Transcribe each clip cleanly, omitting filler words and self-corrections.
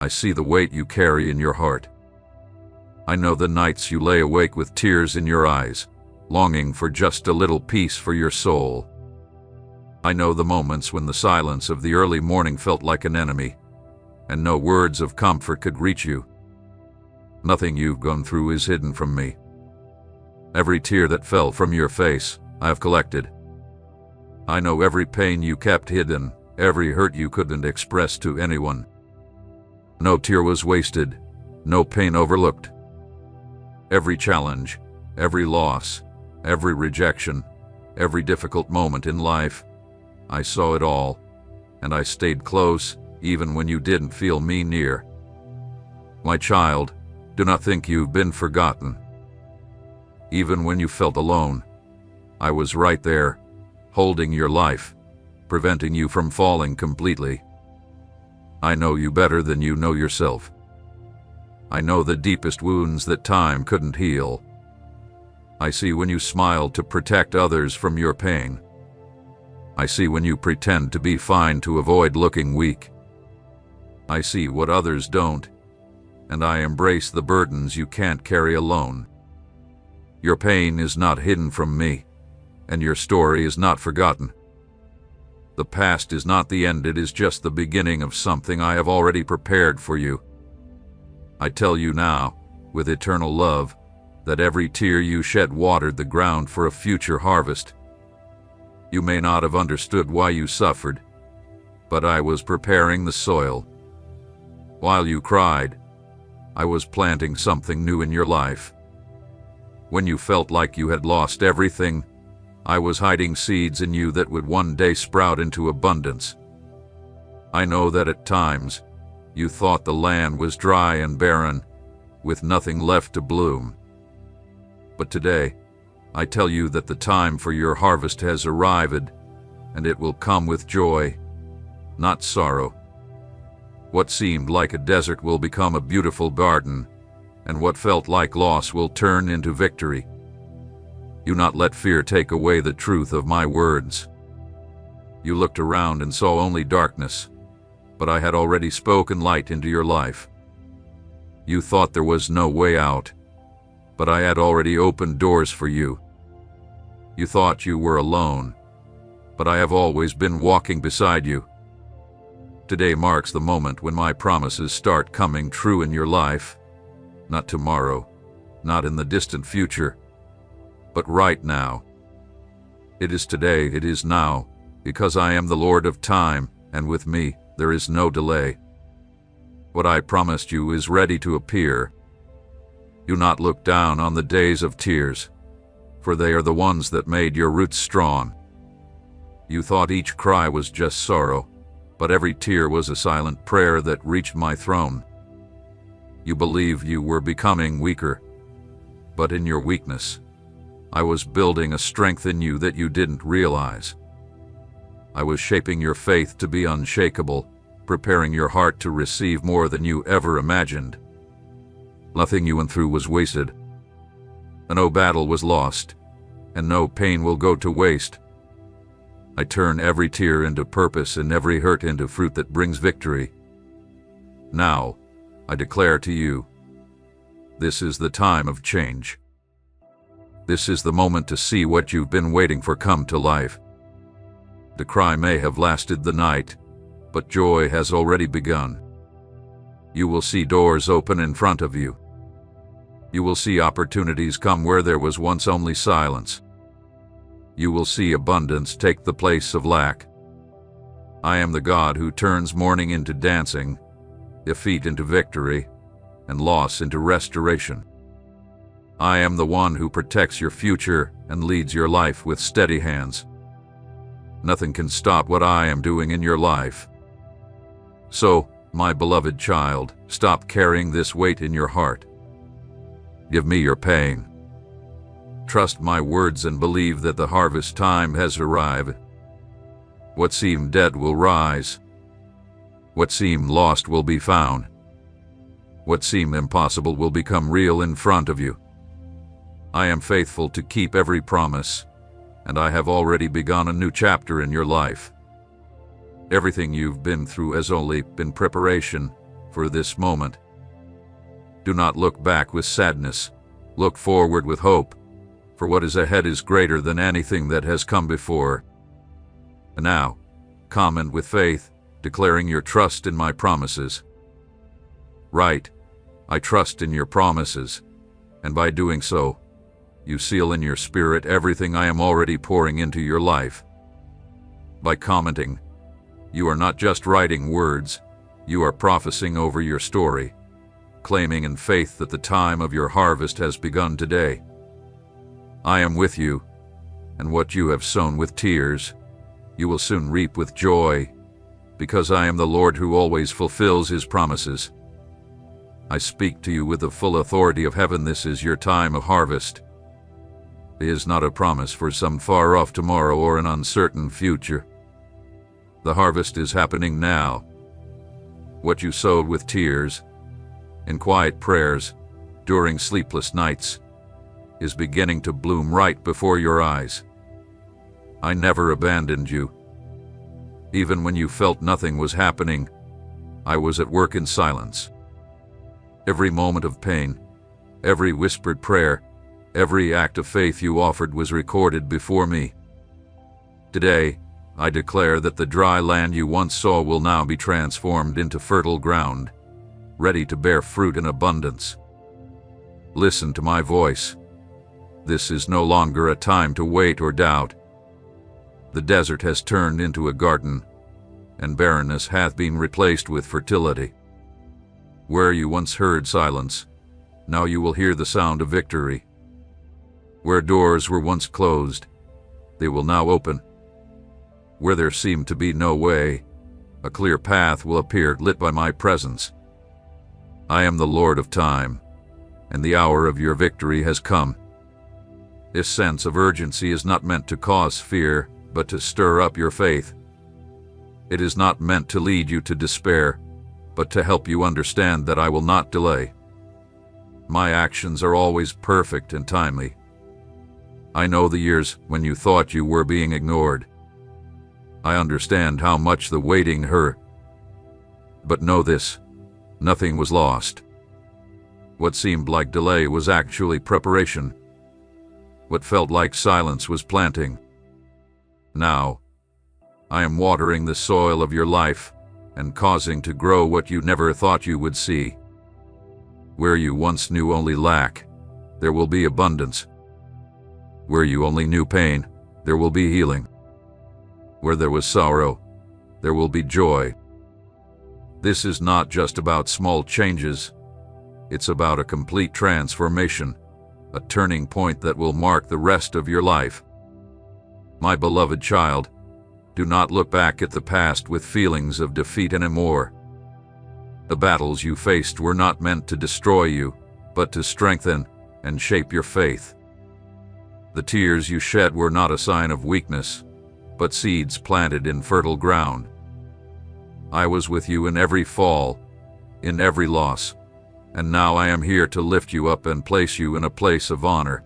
I see the weight you carry in your heart. I know the nights you lay awake with tears in your eyes, longing for just a little peace for your soul. I know the moments when the silence of the early morning felt like an enemy, and no words of comfort could reach you. Nothing you've gone through is hidden from me. Every tear that fell from your face, I have collected. I know every pain you kept hidden, every hurt you couldn't express to anyone. No tear was wasted, no pain overlooked. Every challenge, every loss, every rejection, every difficult moment in life, I saw it all, and I stayed close even when you didn't feel me near. My child, do not think you've been forgotten. Even when you felt alone, I was right there, holding your life, preventing you from falling completely. I know you better than you know yourself. I know the deepest wounds that time couldn't heal. I see when you smile to protect others from your pain. I see when you pretend to be fine to avoid looking weak. I see what others don't, and I embrace the burdens you can't carry alone. Your pain is not hidden from me, and your story is not forgotten. The past is not the end, it is just the beginning of something I have already prepared for you. I tell you now, with eternal love, that every tear you shed watered the ground for a future harvest. You may not have understood why you suffered, but I was preparing the soil. While you cried, I was planting something new in your life. When you felt like you had lost everything, I was hiding seeds in you that would one day sprout into abundance. I know that at times, you thought the land was dry and barren, with nothing left to bloom. But today, I tell you that the time for your harvest has arrived, and it will come with joy, not sorrow. What seemed like a desert will become a beautiful garden, and what felt like loss will turn into victory. Do not let fear take away the truth of my words. You looked around and saw only darkness, but I had already spoken light into your life. You thought there was no way out, but I had already opened doors for you. You thought you were alone, but I have always been walking beside you. Today marks the moment when my promises start coming true in your life, not tomorrow, not in the distant future, but right now. It is today, it is now, because I am the Lord of time, and with me there is no delay. What I promised you is ready to appear. Do not look down on the days of tears, for they are the ones that made your roots strong. You thought each cry was just sorrow, but every tear was a silent prayer that reached my throne. You believed you were becoming weaker, but in your weakness, I was building a strength in you that you didn't realize. I was shaping your faith to be unshakable, preparing your heart to receive more than you ever imagined. Nothing you went through was wasted. No battle was lost, and no pain will go to waste. I turn every tear into purpose and every hurt into fruit that brings victory. Now, I declare to you, this is the time of change. This is the moment to see what you've been waiting for come to life. The cry may have lasted the night, but joy has already begun. You will see doors open in front of you. You will see opportunities come where there was once only silence. You will see abundance take the place of lack. I am the God who turns mourning into dancing, defeat into victory, and loss into restoration. I am the one who protects your future and leads your life with steady hands. Nothing can stop what I am doing in your life. So, my beloved child, stop carrying this weight in your heart. Give me your pain. Trust my words and believe that the harvest time has arrived. What seemed dead will rise. What seemed lost will be found. What seemed impossible will become real in front of you. I am faithful to keep every promise, and I have already begun a new chapter in your life. Everything you've been through has only been preparation, for this moment. Do not look back with sadness. Look forward with hope, for what is ahead is greater than anything that has come before. And now, comment with faith, declaring your trust in my promises. Write, I trust in your promises, and by doing so, you seal in your spirit everything I am already pouring into your life. By commenting, you are not just writing words, you are prophesying over your story, claiming in faith that the time of your harvest has begun today. I am with you, and what you have sown with tears, you will soon reap with joy, because I am the Lord who always fulfills his promises. I speak to you with the full authority of heaven. This is your time of harvest. It is not a promise for some far-off tomorrow or an uncertain future. The harvest is happening now. What you sowed with tears, in quiet prayers, during sleepless nights, is beginning to bloom right before your eyes. I never abandoned you. Even when you felt nothing was happening, I was at work in silence. Every moment of pain, every whispered prayer, every act of faith you offered was recorded before me. Today, I declare that the dry land you once saw will now be transformed into fertile ground, ready to bear fruit in abundance. Listen to my voice. This is no longer a time to wait or doubt. The desert has turned into a garden, and barrenness hath been replaced with fertility. Where you once heard silence, now you will hear the sound of victory. Where doors were once closed, they will now open. Where there seemed to be no way, a clear path will appear lit by my presence. I am the Lord of time, and the hour of your victory has come. This sense of urgency is not meant to cause fear, but to stir up your faith. It is not meant to lead you to despair, but to help you understand that I will not delay. My actions are always perfect and timely. I know the years when you thought you were being ignored. I understand how much the waiting hurt. But know this, nothing was lost. What seemed like delay was actually preparation. What felt like silence was planting. Now, I am watering the soil of your life and causing to grow what you never thought you would see. Where you once knew only lack, there will be abundance. Where you only knew pain, there will be healing. Where there was sorrow, there will be joy. This is not just about small changes. It's about a complete transformation, a turning point that will mark the rest of your life. My beloved child, do not look back at the past with feelings of defeat anymore. The battles you faced were not meant to destroy you, but to strengthen and shape your faith. The tears you shed were not a sign of weakness, but seeds planted in fertile ground. I was with you in every fall, in every loss, and now I am here to lift you up and place you in a place of honor.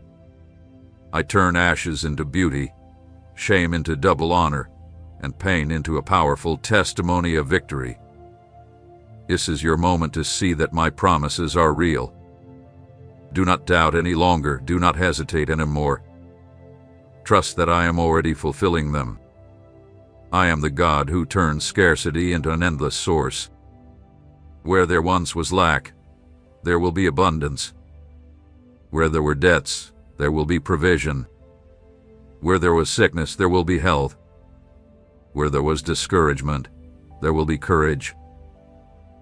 I turn ashes into beauty, shame into double honor, and pain into a powerful testimony of victory. This is your moment to see that my promises are real. Do not doubt any longer, do not hesitate anymore. Trust that I am already fulfilling them. I am the God who turns scarcity into an endless source. Where there once was lack, there will be abundance. Where there were debts, there will be provision. Where there was sickness, there will be health. Where there was discouragement, there will be courage.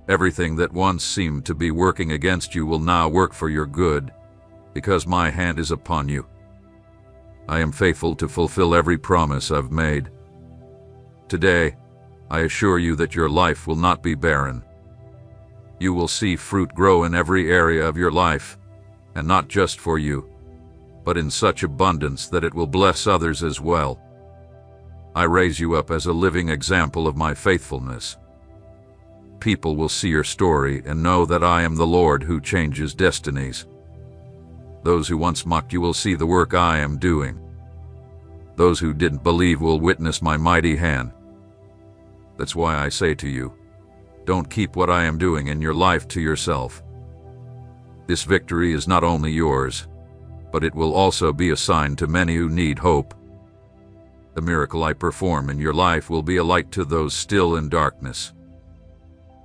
Everything that once seemed to be working against you will now work for your good, because my hand is upon you. I am faithful to fulfill every promise I've made. Today, I assure you that your life will not be barren. You will see fruit grow in every area of your life, and not just for you, but in such abundance that it will bless others as well. I raise you up as a living example of my faithfulness. People will see your story and know that I am the Lord who changes destinies. Those who once mocked you will see the work I am doing. Those who didn't believe will witness my mighty hand. That's why I say to you, Don't keep what I am doing in your life to yourself. This victory is not only yours, but it will also be a sign to many who need hope. The miracle I perform in your life will be a light to those still in darkness.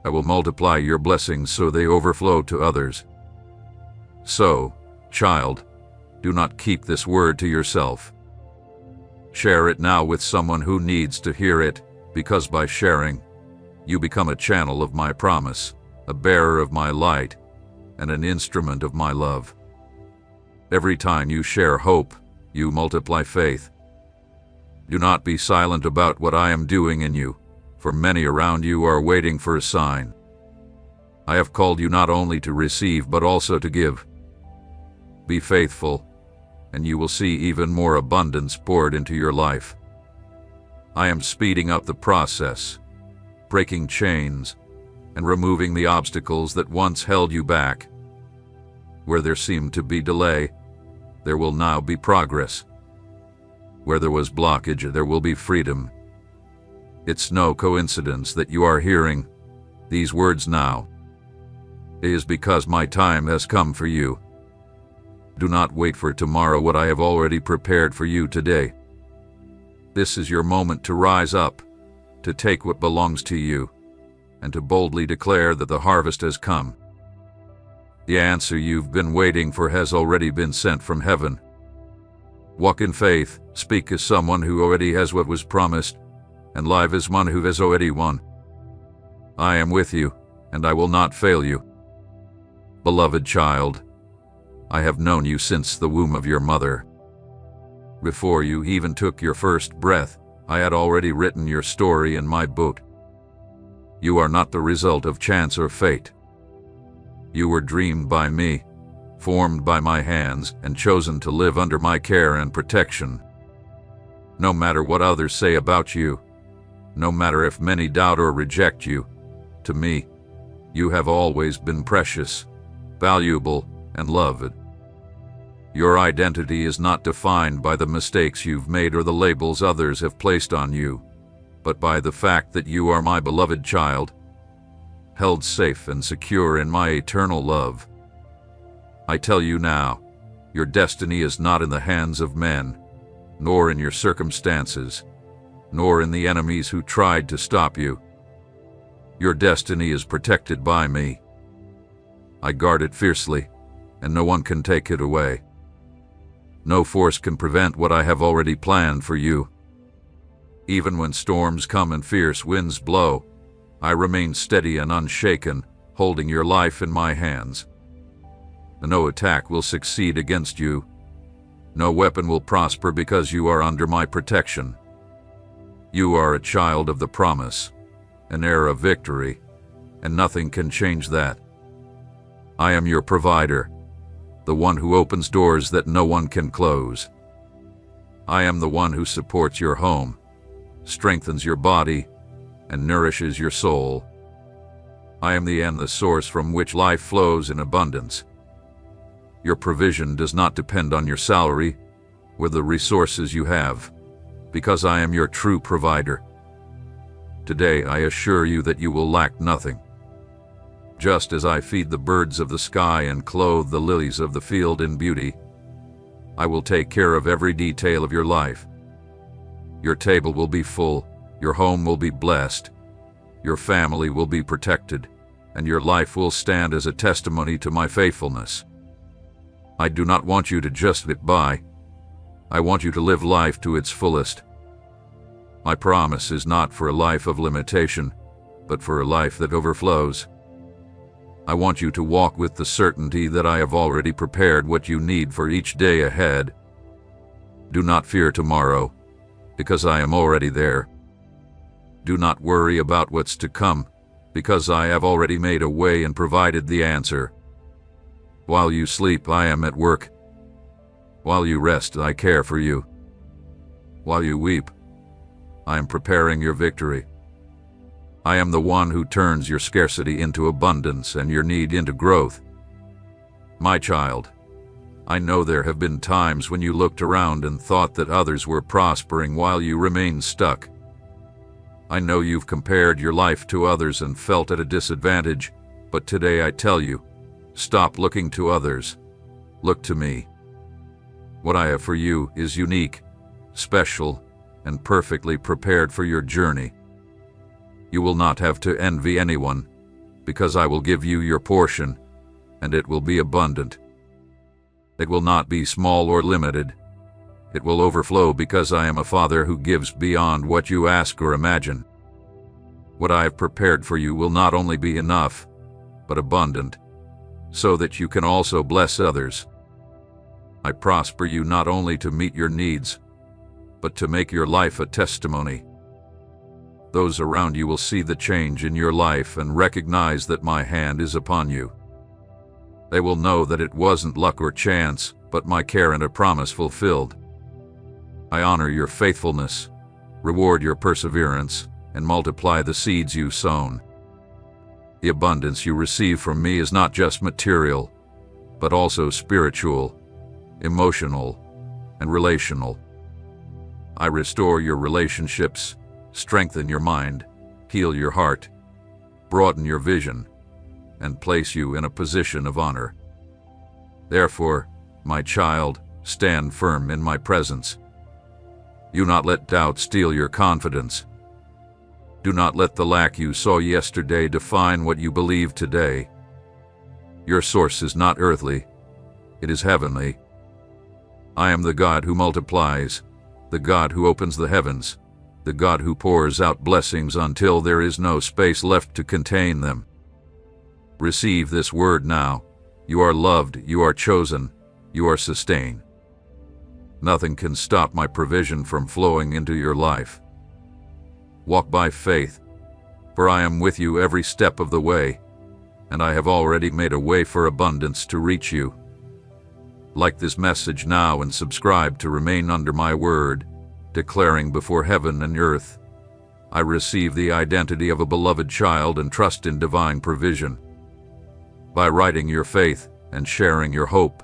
I will multiply your blessings so they overflow to others. So, child, do not keep this word to yourself. Share it now with someone who needs to hear it, because by sharing, you become a channel of my promise, a bearer of my light, and an instrument of my love. Every time you share hope, you multiply faith. Do not be silent about what I am doing in you, for many around you are waiting for a sign. I have called you not only to receive but also to give. Be faithful, and you will see even more abundance poured into your life. I am speeding up the process, breaking chains, and removing the obstacles that once held you back. Where there seemed to be delay, there will now be progress. Where there was blockage, there will be freedom. It's no coincidence that you are hearing these words now. It is because my time has come for you. Do not wait for tomorrow what I have already prepared for you today. This is your moment to rise up, to take what belongs to you, and to boldly declare that the harvest has come. The answer you've been waiting for has already been sent from heaven. Walk in faith, speak as someone who already has what was promised, and live as one who has already won. I am with you, and I will not fail you. Beloved child, I have known you since the womb of your mother. Before you even took your first breath, I had already written your story in my book. You are not the result of chance or fate. You were dreamed by me, formed by my hands, and chosen to live under my care and protection. No matter what others say about you, no matter if many doubt or reject you, to me, you have always been precious, valuable, and loved. Your identity is not defined by the mistakes you've made or the labels others have placed on you, but by the fact that you are my beloved child, held safe and secure in my eternal love. I tell you now, your destiny is not in the hands of men, nor in your circumstances, nor in the enemies who tried to stop you. Your destiny is protected by me. I guard it fiercely, and no one can take it away. No force can prevent what I have already planned for you. Even when storms come and fierce winds blow, I remain steady and unshaken, holding your life in my hands. No attack will succeed against you. No weapon will prosper because you are under my protection. You are a child of the promise, an heir of victory, and nothing can change that. I am your provider, the one who opens doors that no one can close. I am the one who supports your home, strengthens your body, and nourishes your soul. I am the endless source from which life flows in abundance. Your provision does not depend on your salary or the resources you have, because I am your true provider. Today I assure you that you will lack nothing. Just as I feed the birds of the sky and clothe the lilies of the field in beauty, I will take care of every detail of your life. Your table will be full, your home will be blessed, your family will be protected, and your life will stand as a testimony to my faithfulness. I do not want you to just get by. I want you to live life to its fullest. My promise is not for a life of limitation, but for a life that overflows. I want you to walk with the certainty that I have already prepared what you need for each day ahead. Do not fear tomorrow, because I am already there. Do not worry about what's to come, because I have already made a way and provided the answer. While you sleep, I am at work. While you rest, I care for you. While you weep, I am preparing your victory. I am the one who turns your scarcity into abundance and your need into growth. My child, I know there have been times when you looked around and thought that others were prospering while you remained stuck. I know you've compared your life to others and felt at a disadvantage, but today I tell you, stop looking to others. Look to me. What I have for you is unique, special, and perfectly prepared for your journey. You will not have to envy anyone, because I will give you your portion, and it will be abundant. It will not be small or limited. It will overflow because I am a Father who gives beyond what you ask or imagine. What I have prepared for you will not only be enough, but abundant, so that you can also bless others. I prosper you not only to meet your needs, but to make your life a testimony. Those around you will see the change in your life and recognize that my hand is upon you. They will know that it wasn't luck or chance, but my care and a promise fulfilled. I honor your faithfulness, reward your perseverance, and multiply the seeds you've sown. The abundance you receive from me is not just material, but also spiritual, emotional, and relational. I restore your relationships, strengthen your mind, heal your heart, broaden your vision, and place you in a position of honor. Therefore, my child, stand firm in my presence. Do not let doubt steal your confidence. Do not let the lack you saw yesterday define what you believe today. Your source is not earthly, it is heavenly. I am the God who multiplies, the God who opens the heavens, the God who pours out blessings until there is no space left to contain them. Receive this word now. You are loved, you are chosen, you are sustained. Nothing can stop my provision from flowing into your life. Walk by faith, for I am with you every step of the way, and I have already made a way for abundance to reach you. Like this message now and subscribe to remain under my word, declaring before heaven and earth, I receive the identity of a beloved child and trust in divine provision. By writing your faith and sharing your hope,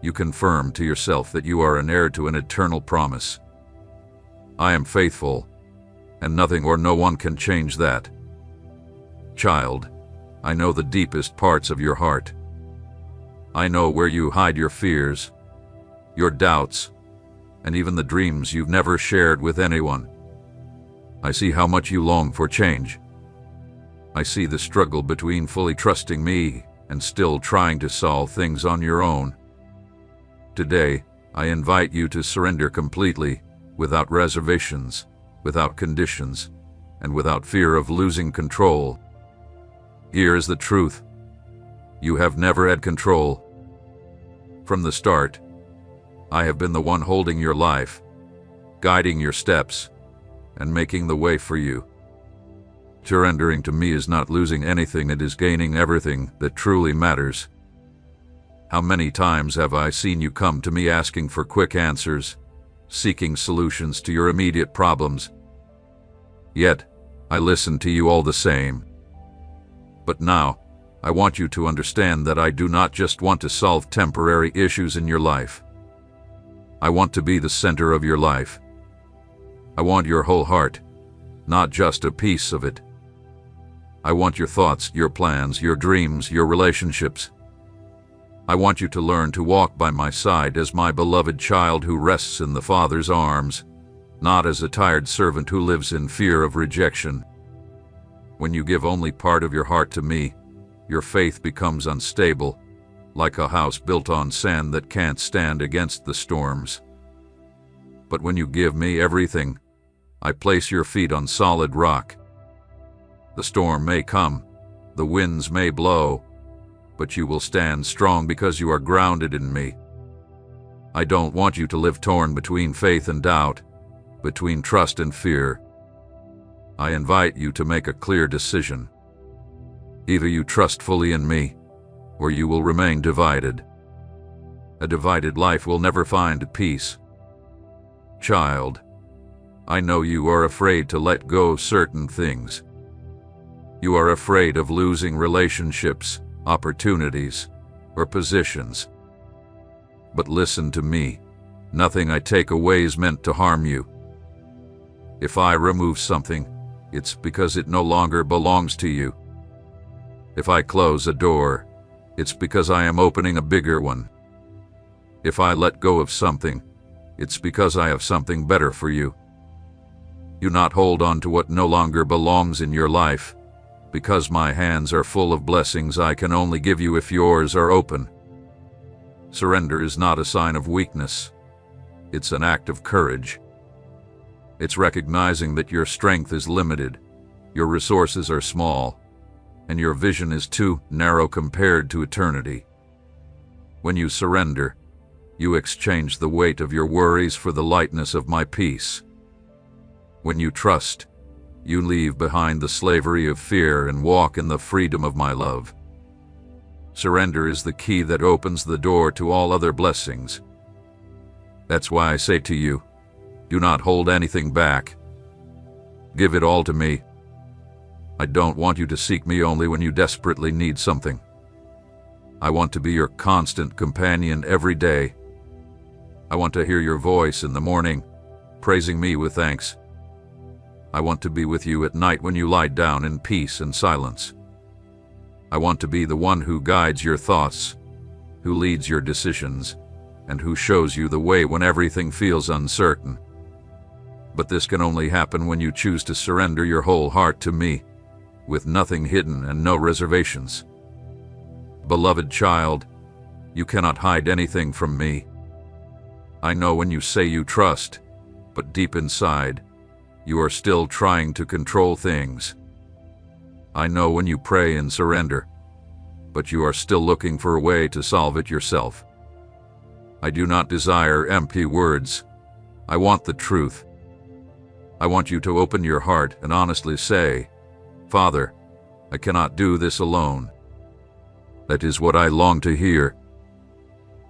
you confirm to yourself that you are an heir to an eternal promise. I am faithful, and nothing or no one can change that. Child, I know the deepest parts of your heart. I know where you hide your fears, your doubts, and even the dreams you've never shared with anyone. I see how much you long for change. I see the struggle between fully trusting me and still trying to solve things on your own. Today, I invite you to surrender completely, without reservations, without conditions, and without fear of losing control. Here is the truth. You have never had control. From the start, I have been the one holding your life, guiding your steps, and making the way for you. Surrendering to me is not losing anything, it is gaining everything that truly matters. How many times have I seen you come to me asking for quick answers, seeking solutions to your immediate problems? Yet, I listened to you all the same. But now, I want you to understand that I do not just want to solve temporary issues in your life. I want to be the center of your life. I want your whole heart, not just a piece of it. I want your thoughts, your plans, your dreams, your relationships. I want you to learn to walk by my side as my beloved child who rests in the Father's arms, not as a tired servant who lives in fear of rejection. When you give only part of your heart to me, your faith becomes unstable, like a house built on sand that can't stand against the storms. But when you give me everything, I place your feet on solid rock. The storm may come, the winds may blow, but you will stand strong because you are grounded in me. I don't want you to live torn between faith and doubt, between trust and fear. I invite you to make a clear decision. Either you trust fully in me, or you will remain divided. A divided life will never find peace. Child, I know you are afraid to let go of certain things. You are afraid of losing relationships, opportunities, or positions. But listen to me. Nothing I take away is meant to harm you. If I remove something, it's because it no longer belongs to you. If I close a door, it's because I am opening a bigger one. If I let go of something, it's because I have something better for you. Do not hold on to what no longer belongs in your life, because my hands are full of blessings I can only give you if yours are open. Surrender is not a sign of weakness. It's an act of courage. It's recognizing that your strength is limited, your resources are small, and your vision is too narrow compared to eternity. When you surrender, you exchange the weight of your worries for the lightness of my peace. When you trust, you leave behind the slavery of fear and walk in the freedom of my love. Surrender is the key that opens the door to all other blessings. That's why I say to you, do not hold anything back. Give it all to me. I don't want you to seek me only when you desperately need something. I want to be your constant companion every day. I want to hear your voice in the morning, praising me with thanks. I want to be with you at night when you lie down in peace and silence. I want to be the one who guides your thoughts, who leads your decisions, and who shows you the way when everything feels uncertain. But this can only happen when you choose to surrender your whole heart to me, with nothing hidden and no reservations. Beloved child, you cannot hide anything from me. I know when you say you trust, but deep inside, you are still trying to control things. I know when you pray and surrender, but you are still looking for a way to solve it yourself. I do not desire empty words. I want the truth. I want you to open your heart and honestly say, Father, I cannot do this alone. That is what I long to hear.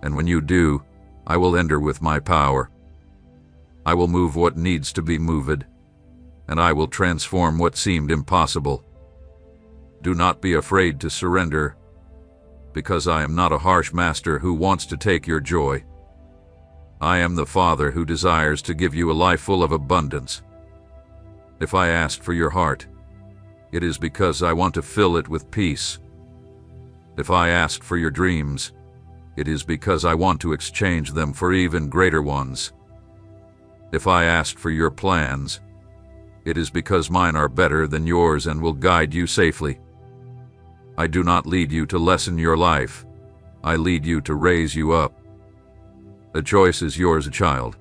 And when you do, I will enter with my power. I will move what needs to be moved, and I will transform what seemed impossible. Do not be afraid to surrender, because I am not a harsh master who wants to take your joy. I am the Father who desires to give you a life full of abundance. If I asked for your heart, it is because I want to fill it with peace. If I asked for your dreams, it is because I want to exchange them for even greater ones. If I asked for your plans, it is because mine are better than yours and will guide you safely. I do not lead you to lessen your life. I lead you to raise you up. The choice is yours, child.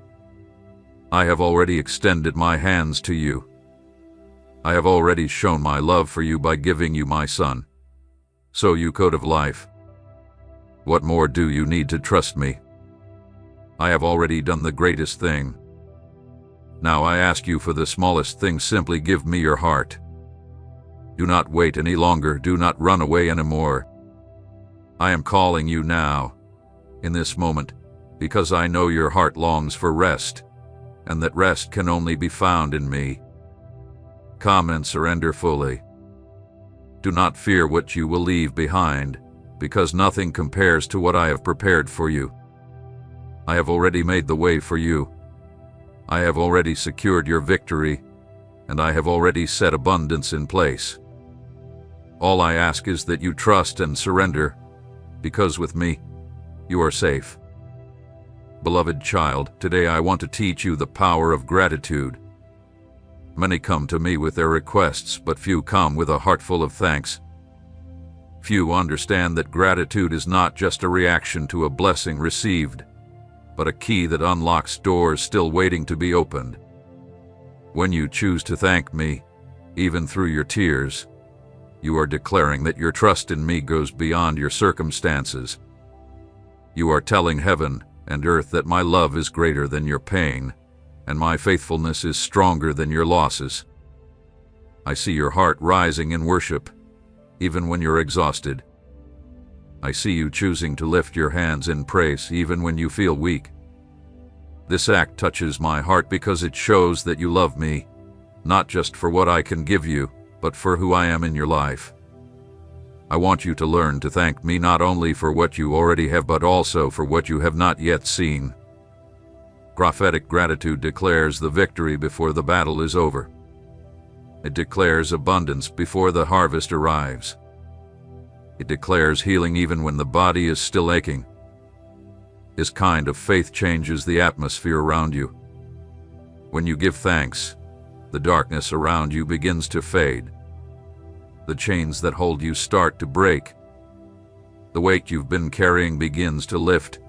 I have already extended my hands to you. I have already shown my love for you by giving you my Son. So you coat of life. What more do you need to trust me? I have already done the greatest thing. Now I ask you for the smallest thing, simply give me your heart. Do not wait any longer, do not run away anymore. I am calling you now, in this moment, because I know your heart longs for rest, and that rest can only be found in me. Come and surrender fully. Do not fear what you will leave behind, because nothing compares to what I have prepared for you. I have already made the way for you. I have already secured your victory, and I have already set abundance in place. All I ask is that you trust and surrender, because with me, you are safe. Beloved child, today I want to teach you the power of gratitude. Many come to me with their requests, but few come with a heart full of thanks. Few understand that gratitude is not just a reaction to a blessing received, but a key that unlocks doors still waiting to be opened. When you choose to thank me, even through your tears, you are declaring that your trust in me goes beyond your circumstances. You are telling heaven and earth that my love is greater than your pain, and my faithfulness is stronger than your losses. I see your heart rising in worship, even when you're exhausted. I see you choosing to lift your hands in praise even when you feel weak. This act touches my heart because it shows that you love me, not just for what I can give you, but for who I am in your life. I want you to learn to thank me not only for what you already have, but also for what you have not yet seen. Prophetic gratitude declares the victory before the battle is over. It declares abundance before the harvest arrives. It declares healing even when the body is still aching. This kind of faith changes the atmosphere around you. When you give thanks, the darkness around you begins to fade. The chains that hold you start to break. The weight you've been carrying begins to lift,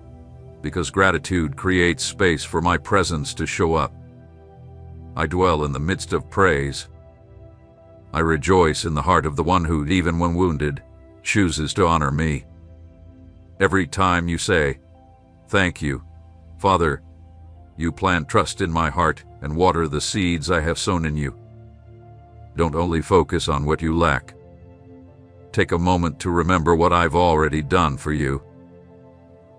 because gratitude creates space for my presence to show up. I dwell in the midst of praise. I rejoice in the heart of the one who, even when wounded, chooses to honor me. Every time you say, "Thank you, Father," you plant trust in my heart and water the seeds I have sown in you. Don't only focus on what you lack. Take a moment to remember what I've already done for you.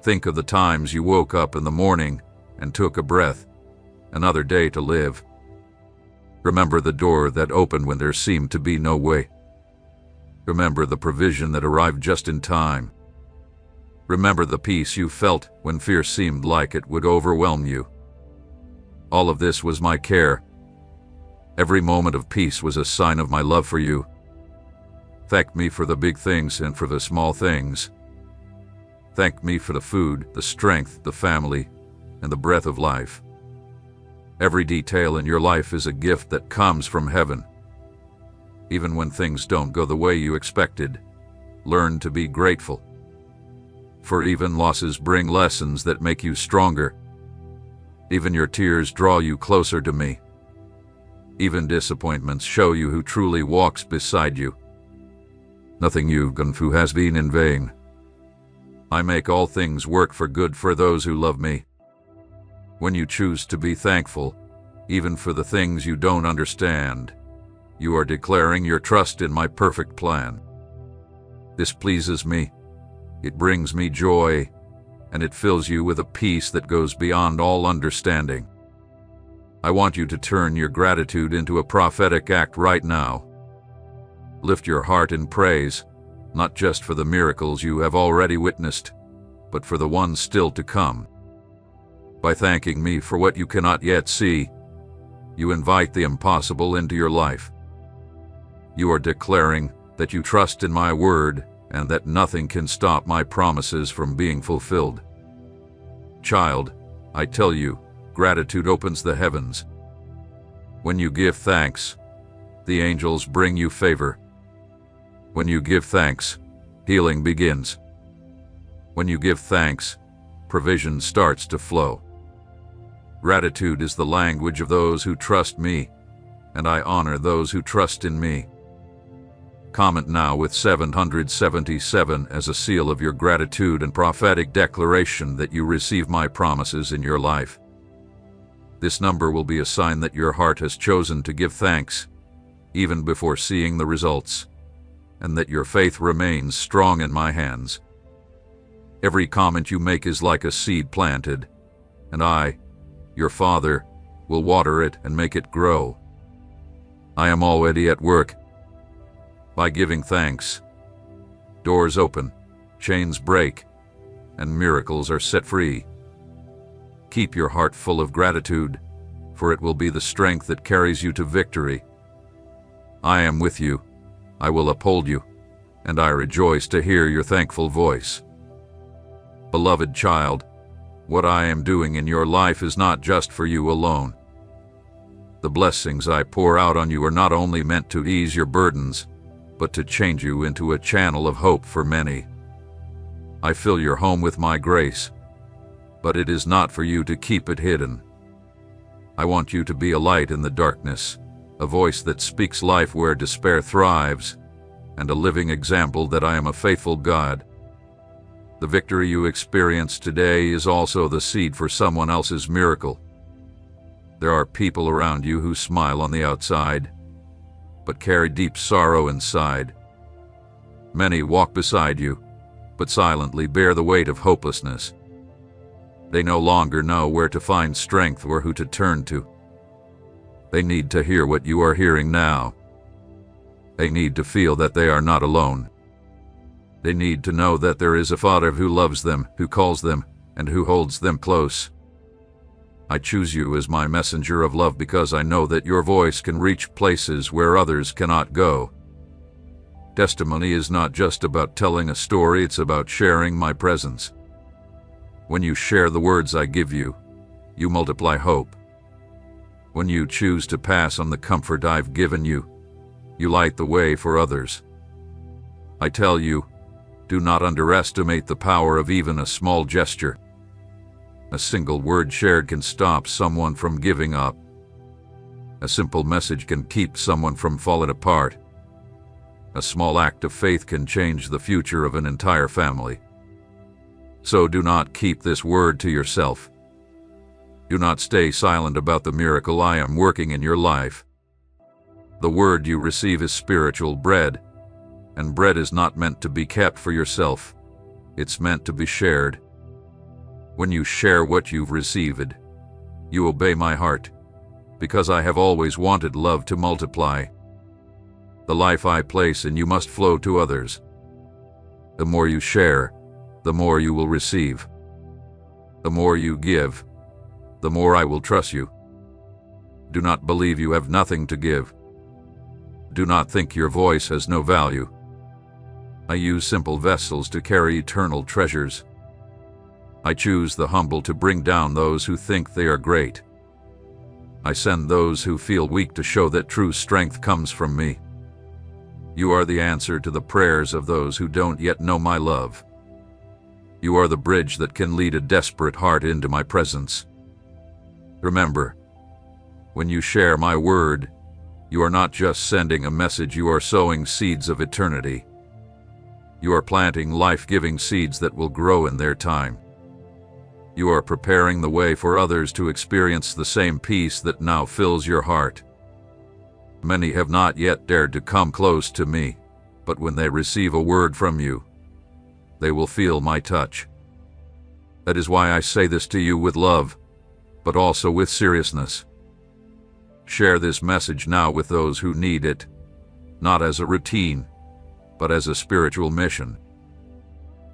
Think of the times you woke up in the morning and took a breath, another day to live. Remember the door that opened when there seemed to be no way. Remember the provision that arrived just in time. Remember the peace you felt when fear seemed like it would overwhelm you. All of this was my care. Every moment of peace was a sign of my love for you. Thank me for the big things and for the small things. Thank me for the food, the strength, the family, and the breath of life. Every detail in your life is a gift that comes from heaven. Even when things don't go the way you expected, learn to be grateful. For even losses bring lessons that make you stronger. Even your tears draw you closer to me. Even disappointments show you who truly walks beside you. Nothing you've gone through has been in vain. I make all things work for good for those who love me. When you choose to be thankful, even for the things you don't understand, you are declaring your trust in my perfect plan. This pleases me. It brings me joy, and it fills you with a peace that goes beyond all understanding. I want you to turn your gratitude into a prophetic act right now. Lift your heart in praise, not just for the miracles you have already witnessed, but for the ones still to come. By thanking me for what you cannot yet see, you invite the impossible into your life. You are declaring that you trust in my word and that nothing can stop my promises from being fulfilled. Child, I tell you, gratitude opens the heavens. When you give thanks, the angels bring you favor. When you give thanks, healing begins. When you give thanks, provision starts to flow. Gratitude is the language of those who trust me, and I honor those who trust in me. Comment now with 777 as a seal of your gratitude and prophetic declaration that you receive my promises in your life. This number will be a sign that your heart has chosen to give thanks, even before seeing the results, and that your faith remains strong in my hands. Every comment you make is like a seed planted, and I, your Father, will water it and make it grow. I am already at work. By giving thanks, doors open, chains break, and miracles are set free. Keep your heart full of gratitude, for it will be the strength that carries you to victory. I am with you, I will uphold you, and I rejoice to hear your thankful voice. Beloved child, what I am doing in your life is not just for you alone. The blessings I pour out on you are not only meant to ease your burdens, but to change you into a channel of hope for many. I fill your home with my grace, but it is not for you to keep it hidden. I want you to be a light in the darkness, a voice that speaks life where despair thrives, and a living example that I am a faithful God. The victory you experience today is also the seed for someone else's miracle. There are people around you who smile on the outside, but carry deep sorrow inside. Many walk beside you, but silently bear the weight of hopelessness. They no longer know where to find strength or who to turn to. They need to hear what you are hearing now. They need to feel that they are not alone. They need to know that there is a Father who loves them, who calls them, and who holds them close. I choose you as my messenger of love because I know that your voice can reach places where others cannot go. Testimony is not just about telling a story, it's about sharing my presence. When you share the words I give you, you multiply hope. When you choose to pass on the comfort I've given you, you light the way for others. I tell you, do not underestimate the power of even a small gesture. A single word shared can stop someone from giving up. A simple message can keep someone from falling apart. A small act of faith can change the future of an entire family. So do not keep this word to yourself. Do not stay silent about the miracle I am working in your life. The word you receive is spiritual bread, and bread is not meant to be kept for yourself. It's meant to be shared. When you share what you've received, you obey my heart, because I have always wanted love to multiply. The life I place in you must flow to others. The more you share, the more you will receive. The more you give, the more I will trust you. Do not believe you have nothing to give. Do not think your voice has no value. I use simple vessels to carry eternal treasures. I choose the humble to bring down those who think they are great. I send those who feel weak to show that true strength comes from me. You are the answer to the prayers of those who don't yet know my love. You are the bridge that can lead a desperate heart into my presence. Remember, when you share my word, you are not just sending a message, you are sowing seeds of eternity. You are planting life-giving seeds that will grow in their time. You are preparing the way for others to experience the same peace that now fills your heart. Many have not yet dared to come close to me, but when they receive a word from you, they will feel my touch. That is why I say this to you with love, but also with seriousness. Share this message now with those who need it, not as a routine, but as a spiritual mission.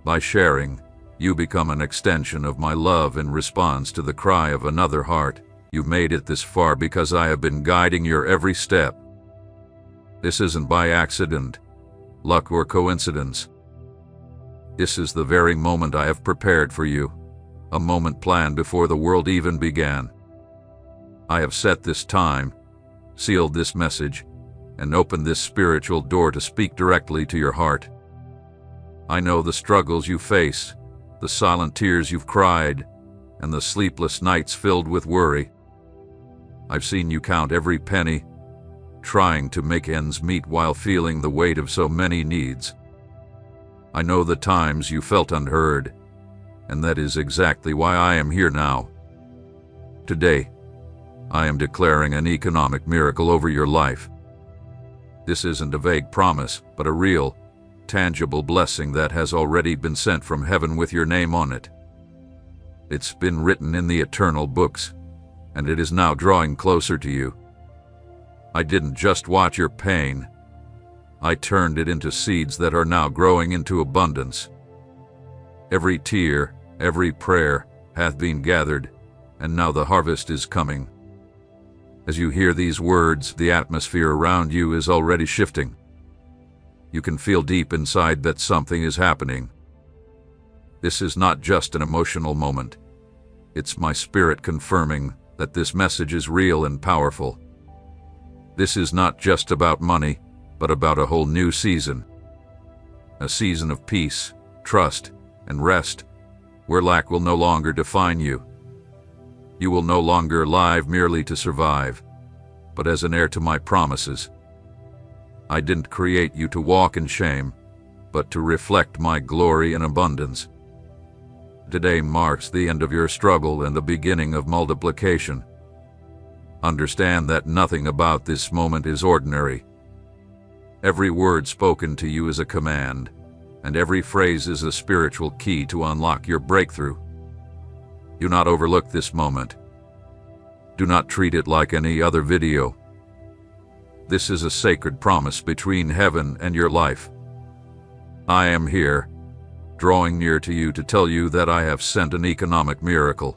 By sharing, you become an extension of my love in response to the cry of another heart. You've made it this far because I have been guiding your every step. This isn't by accident, luck, or coincidence. This is the very moment I have prepared for you, a moment planned before the world even began. I have set this time, sealed this message, and opened this spiritual door to speak directly to your heart. I know the struggles you face, the silent tears you've cried, and the sleepless nights filled with worry. I've seen you count every penny, trying to make ends meet while feeling the weight of so many needs. I know the times you felt unheard, and that is exactly why I am here now. Today, I am declaring an economic miracle over your life. This isn't a vague promise, but a real, tangible blessing that has already been sent from heaven with your name on it. It's been written in the eternal books, and it is now drawing closer to you. I didn't just watch your pain. I turned it into seeds that are now growing into abundance. Every tear, every prayer hath been gathered, and now the harvest is coming. As you hear these words, the atmosphere around you is already shifting. You can feel deep inside that something is happening. This is not just an emotional moment. It's my spirit confirming that this message is real and powerful. This is not just about money, but about a whole new season. A season of peace, trust, and rest, where lack will no longer define you. You will no longer live merely to survive, but as an heir to my promises. I didn't create you to walk in shame, but to reflect my glory and abundance. Today marks the end of your struggle and the beginning of multiplication. Understand that nothing about this moment is ordinary. Every word spoken to you is a command, and every phrase is a spiritual key to unlock your breakthrough. Do not overlook this moment. Do not treat it like any other video. This is a sacred promise between heaven and your life. I am here, drawing near to you to tell you that I have sent an economic miracle.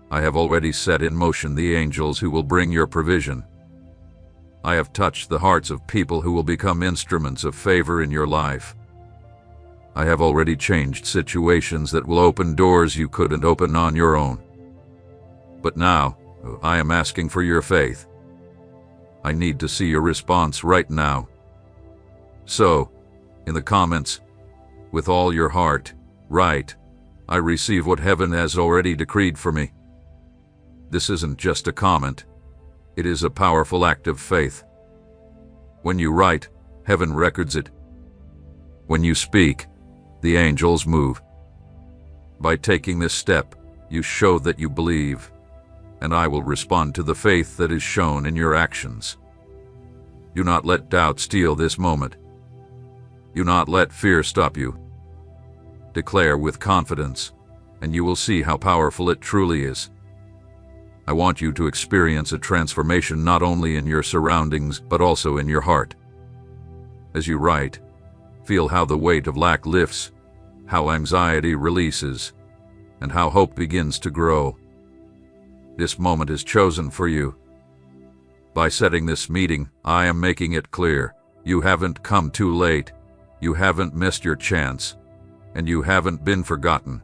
I have already set in motion the angels who will bring your provision. I have touched the hearts of people who will become instruments of favor in your life. I have already changed situations that will open doors you couldn't open on your own. But now, I am asking for your faith. I need to see your response right now. So, in the comments, with all your heart, write, "I receive what heaven has already decreed for me." This isn't just a comment. It is a powerful act of faith. When you write, heaven records it. When you speak, the angels move. By taking this step, you show that you believe, and I will respond to the faith that is shown in your actions. Do not let doubt steal this moment. Do not let fear stop you. Declare with confidence, and you will see how powerful it truly is. I want you to experience a transformation not only in your surroundings, but also in your heart. As you write, feel how the weight of lack lifts, how anxiety releases, and how hope begins to grow. This moment is chosen for you. By setting this meeting, I am making it clear, you haven't come too late, you haven't missed your chance, and you haven't been forgotten.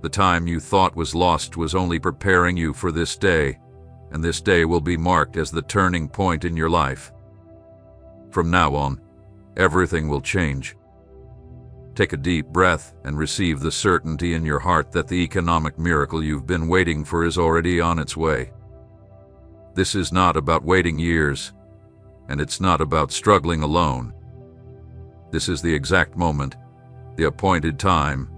The time you thought was lost was only preparing you for this day, and this day will be marked as the turning point in your life. From now on, everything will change. Take a deep breath and receive the certainty in your heart that the economic miracle you've been waiting for is already on its way. This is not about waiting years, and it's not about struggling alone. This is the exact moment, the appointed time,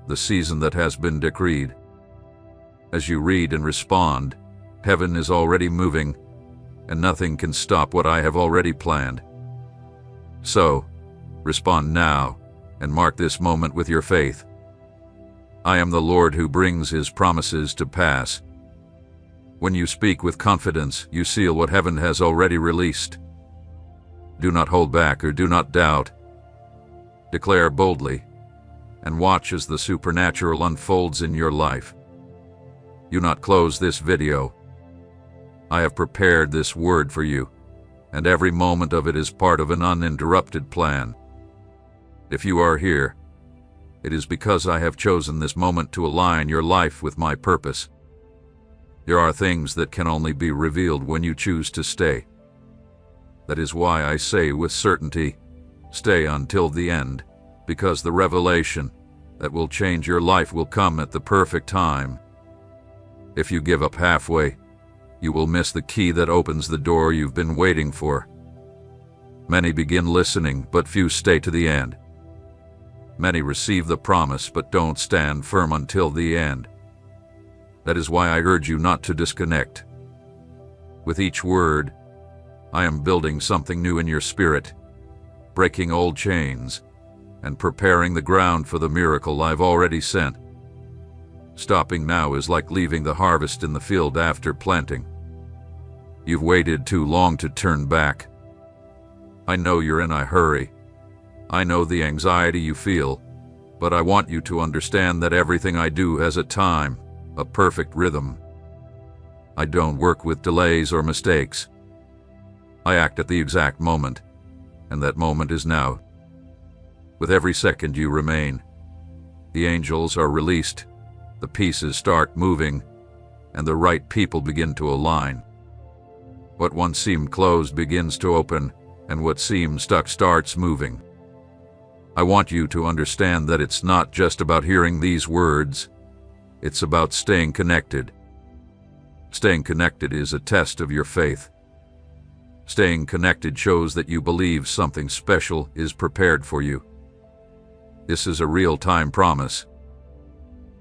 the season that has been decreed. As you read and respond, heaven is already moving, and nothing can stop what I have already planned. So, respond now, and mark this moment with your faith. I am the Lord who brings His promises to pass. When you speak with confidence, you seal what heaven has already released. Do not hold back or do not doubt. Declare boldly, and watch as the supernatural unfolds in your life. Do not close this video. I have prepared this word for you, and every moment of it is part of an uninterrupted plan. If you are here, it is because I have chosen this moment to align your life with my purpose. There are things that can only be revealed when you choose to stay. That is why I say with certainty, stay until the end, because the revelation that will change your life will come at the perfect time. If you give up halfway, you will miss the key that opens the door you've been waiting for. Many begin listening, but few stay to the end. Many receive the promise, but don't stand firm until the end. That is why I urge you not to disconnect. With each word, I am building something new in your spirit, breaking old chains, and preparing the ground for the miracle I've already sent. Stopping now is like leaving the harvest in the field after planting. You've waited too long to turn back. I know you're in a hurry. I know the anxiety you feel, but I want you to understand that everything I do has a time, a perfect rhythm. I don't work with delays or mistakes. I act at the exact moment, and that moment is now. With every second you remain, the angels are released, the pieces start moving, and the right people begin to align. What once seemed closed begins to open, and what seemed stuck starts moving. I want you to understand that it's not just about hearing these words, it's about staying connected. Staying connected is a test of your faith. Staying connected shows that you believe something special is prepared for you. This is a real-time promise.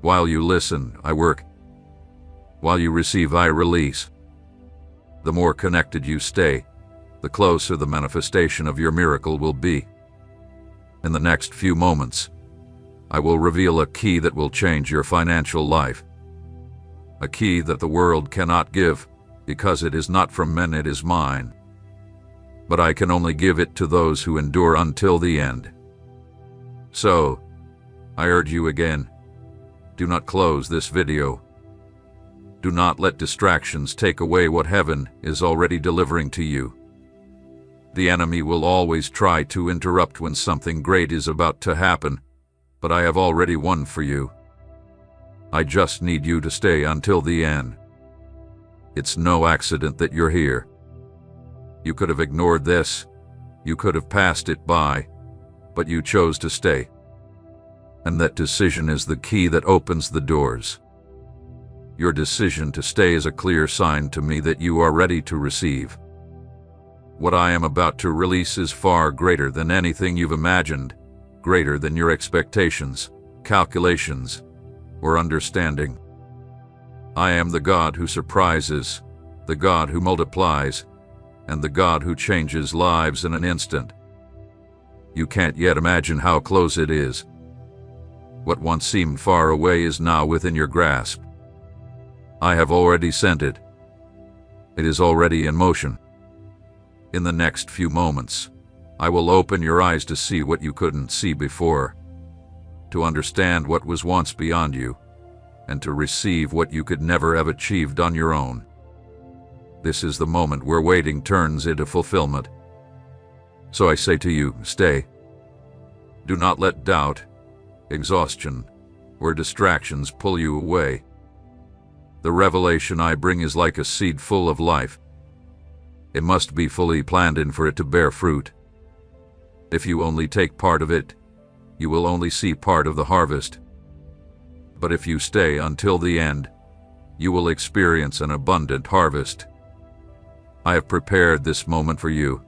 While you listen, I work. While you receive, I release. The more connected you stay, the closer the manifestation of your miracle will be. In the next few moments, I will reveal a key that will change your financial life. A key that the world cannot give, because it is not from men, it is mine. But I can only give it to those who endure until the end. So, I urge you again, do not close this video. Do not let distractions take away what heaven is already delivering to you. The enemy will always try to interrupt when something great is about to happen, but I have already won for you. I just need you to stay until the end. It's no accident that you're here. You could have ignored this, you could have passed it by, but you chose to stay. And that decision is the key that opens the doors. Your decision to stay is a clear sign to me that you are ready to receive. What I am about to release is far greater than anything you've imagined, greater than your expectations, calculations, or understanding. I am the God who surprises, the God who multiplies, and the God who changes lives in an instant. You can't yet imagine how close it is. What once seemed far away is now within your grasp. I have already sent it. It is already in motion. In the next few moments, I will open your eyes to see what you couldn't see before, to understand what was once beyond you, and to receive what you could never have achieved on your own. This is the moment where waiting turns into fulfillment. So I say to you, stay. Do not let doubt, exhaustion, or distractions pull you away. The revelation I bring is like a seed full of life. It must be fully planted for it to bear fruit. If you only take part of it, you will only see part of the harvest. But if you stay until the end, you will experience an abundant harvest. I have prepared this moment for you.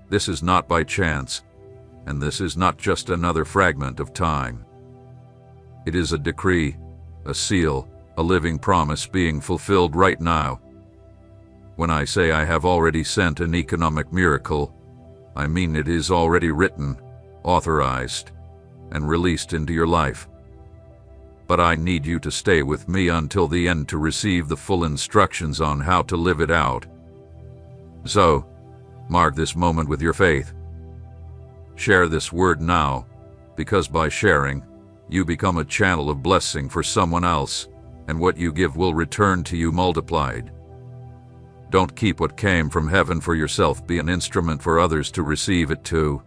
This is not by chance, and this is not just another fragment of time. It is a decree, a seal, a living promise being fulfilled right now. When I say I have already sent an economic miracle, I mean it is already written, authorized, and released into your life. But I need you to stay with me until the end to receive the full instructions on how to live it out. So, mark this moment with your faith. Share this word now, because by sharing, you become a channel of blessing for someone else, and what you give will return to you multiplied. Don't keep what came from heaven for yourself, be an instrument for others to receive it too.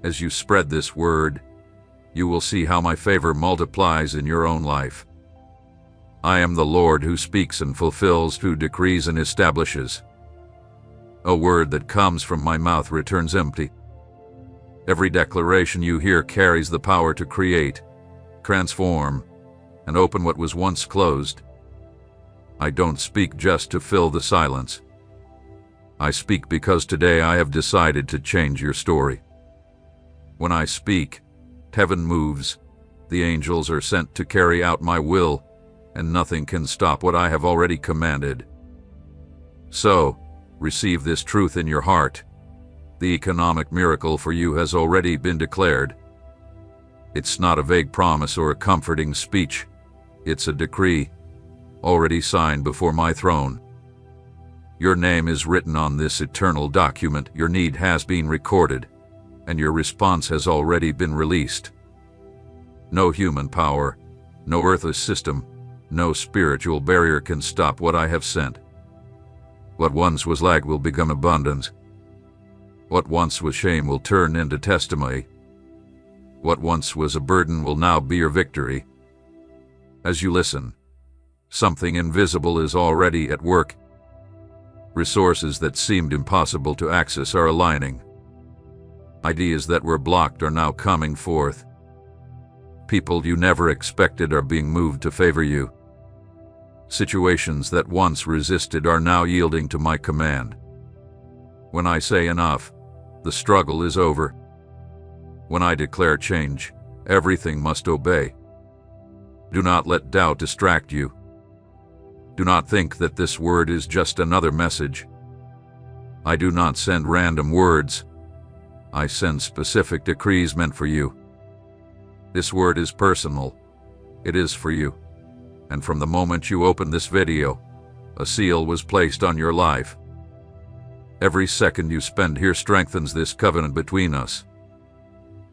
As you spread this word, you will see how my favor multiplies in your own life. I am the Lord who speaks and fulfills, who decrees and establishes. A word that comes from my mouth returns empty. Every declaration you hear carries the power to create, transform, and open what was once closed. I don't speak just to fill the silence. I speak because today I have decided to change your story. When I speak, heaven moves, the angels are sent to carry out my will, and nothing can stop what I have already commanded. So, receive this truth in your heart. The economic miracle for you has already been declared. It's not a vague promise or a comforting speech. It's a decree, already signed before my throne. Your name is written on this eternal document, your need has been recorded, and your response has already been released. No human power, no earthly system, no spiritual barrier can stop what I have sent. What once was lack will become abundance. What once was shame will turn into testimony. What once was a burden will now be your victory. As you listen, something invisible is already at work. Resources that seemed impossible to access are aligning. Ideas that were blocked are now coming forth. People you never expected are being moved to favor you. Situations that once resisted are now yielding to my command. When I say enough, the struggle is over. When I declare change, everything must obey. Do not let doubt distract you. Do not think that this word is just another message. I do not send random words. I send specific decrees meant for you. This word is personal. It is for you. And from the moment you opened this video, a seal was placed on your life. Every second you spend here strengthens this covenant between us.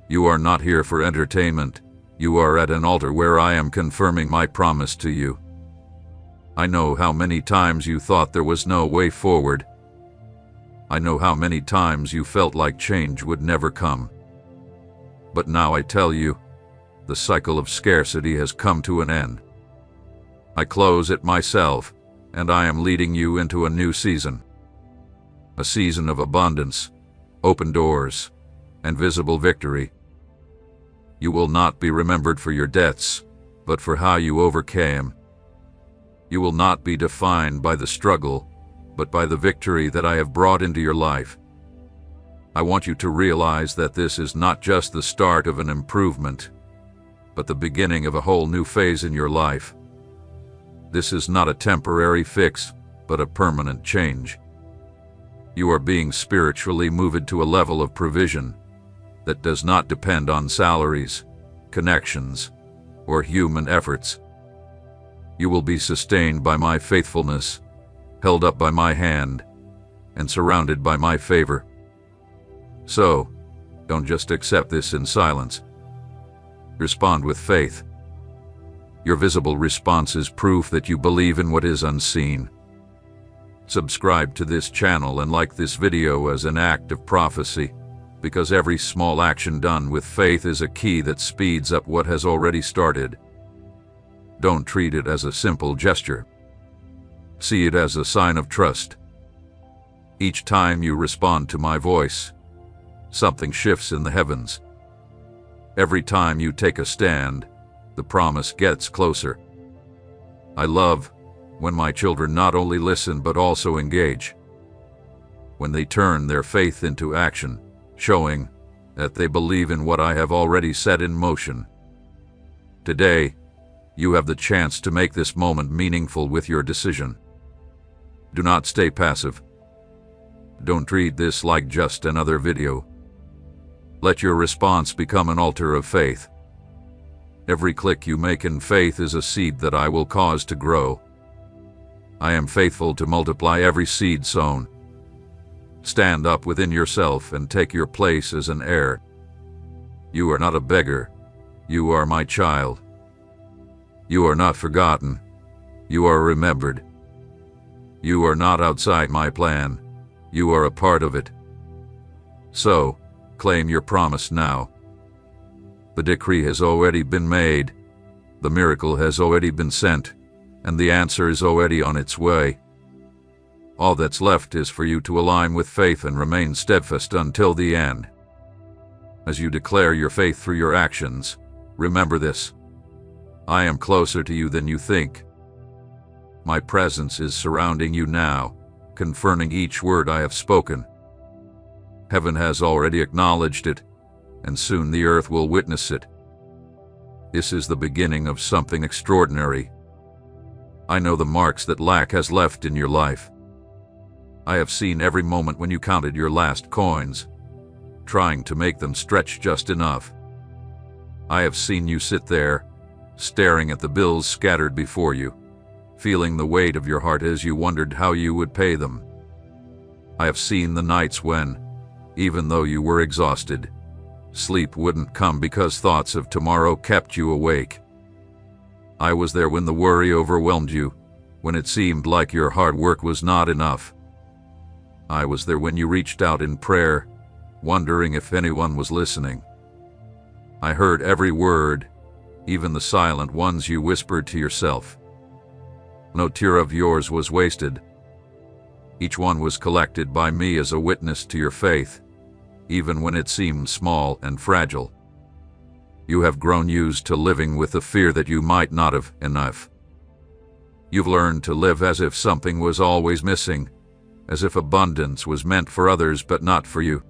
You are not here for entertainment. You are at an altar where I am confirming my promise to you. I know how many times you thought there was no way forward. I know how many times you felt like change would never come. But now I tell you, the cycle of scarcity has come to an end. I close it myself, and I am leading you into a new season. A season of abundance, open doors, and visible victory. You will not be remembered for your debts, but for how you overcame. You will not be defined by the struggle, but by the victory that I have brought into your life. I want you to realize that this is not just the start of an improvement, but the beginning of a whole new phase in your life. This is not a temporary fix, but a permanent change. You are being spiritually moved to a level of provision that does not depend on salaries, connections, or human efforts. You will be sustained by my faithfulness, held up by my hand, and surrounded by my favor. So, don't just accept this in silence. Respond with faith. Your visible response is proof that you believe in what is unseen. Subscribe to this channel and like this video as an act of prophecy, because every small action done with faith is a key that speeds up what has already started. Don't treat it as a simple gesture. See it as a sign of trust. Each time you respond to my voice, something shifts in the heavens. Every time you take a stand, the promise gets closer. I love when my children not only listen but also engage. When they turn their faith into action, showing that they believe in what I have already set in motion. Today, you have the chance to make this moment meaningful with your decision. Do not stay passive. Don't treat this like just another video. Let your response become an altar of faith. Every click you make in faith is a seed that I will cause to grow. I am faithful to multiply every seed sown. Stand up within yourself and take your place as an heir. You are not a beggar. You are my child. You are not forgotten. You are remembered. You are not outside my plan. You are a part of it. So, claim your promise now. The decree has already been made. The miracle has already been sent, and the answer is already on its way. All that's left is for you to align with faith and remain steadfast until the end. As you declare your faith through your actions, remember this: I am closer to you than you think. My presence is surrounding you now, confirming each word I have spoken. Heaven has already acknowledged it, and soon the earth will witness it. This is the beginning of something extraordinary. I know the marks that lack has left in your life. I have seen every moment when you counted your last coins, trying to make them stretch just enough. I have seen you sit there, staring at the bills scattered before you, feeling the weight of your heart as you wondered how you would pay them. I have seen the nights when, even though you were exhausted, sleep wouldn't come because thoughts of tomorrow kept you awake. I was there when the worry overwhelmed you, when it seemed like your hard work was not enough. I was there when you reached out in prayer, wondering if anyone was listening. I heard every word, even the silent ones you whispered to yourself. No tear of yours was wasted. Each one was collected by me as a witness to your faith, even when it seemed small and fragile. You have grown used to living with the fear that you might not have enough. You've learned to live as if something was always missing, as if abundance was meant for others but not for you.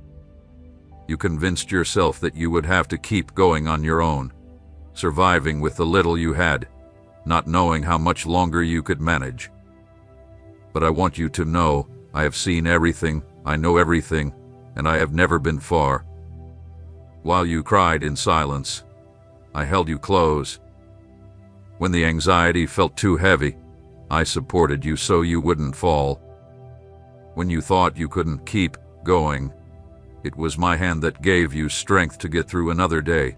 You convinced yourself that you would have to keep going on your own, surviving with the little you had, not knowing how much longer you could manage. But I want you to know, I have seen everything, I know everything, and I have never been far. While you cried in silence, I held you close. When the anxiety felt too heavy, I supported you so you wouldn't fall. When you thought you couldn't keep going, it was my hand that gave you strength to get through another day.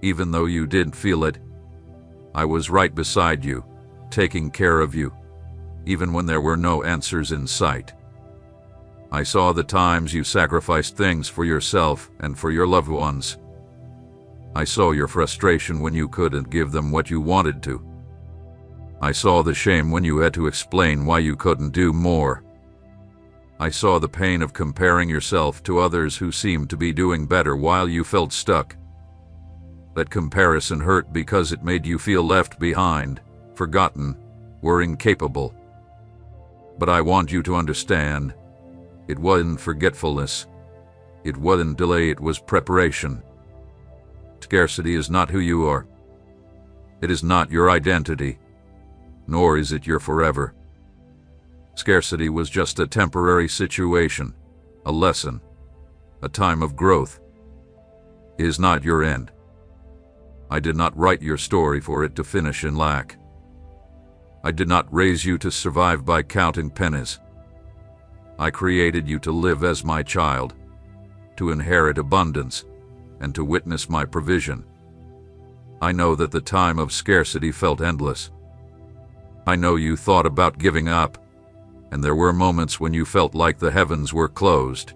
Even though you didn't feel it, I was right beside you, taking care of you, even when there were no answers in sight. I saw the times you sacrificed things for yourself and for your loved ones. I saw your frustration when you couldn't give them what you wanted to. I saw the shame when you had to explain why you couldn't do more. I saw the pain of comparing yourself to others who seemed to be doing better while you felt stuck. That comparison hurt because it made you feel left behind, forgotten, or incapable. But I want you to understand, it wasn't forgetfulness. It wasn't delay, it was preparation. Scarcity is not who you are. It is not your identity, nor is it your forever. Scarcity was just a temporary situation, a lesson, a time of growth. It is not your end. I did not write your story for it to finish in lack. I did not raise you to survive by counting pennies. I created you to live as my child, to inherit abundance, and to witness my provision. I know that the time of scarcity felt endless. I know you thought about giving up, and there were moments when you felt like the heavens were closed.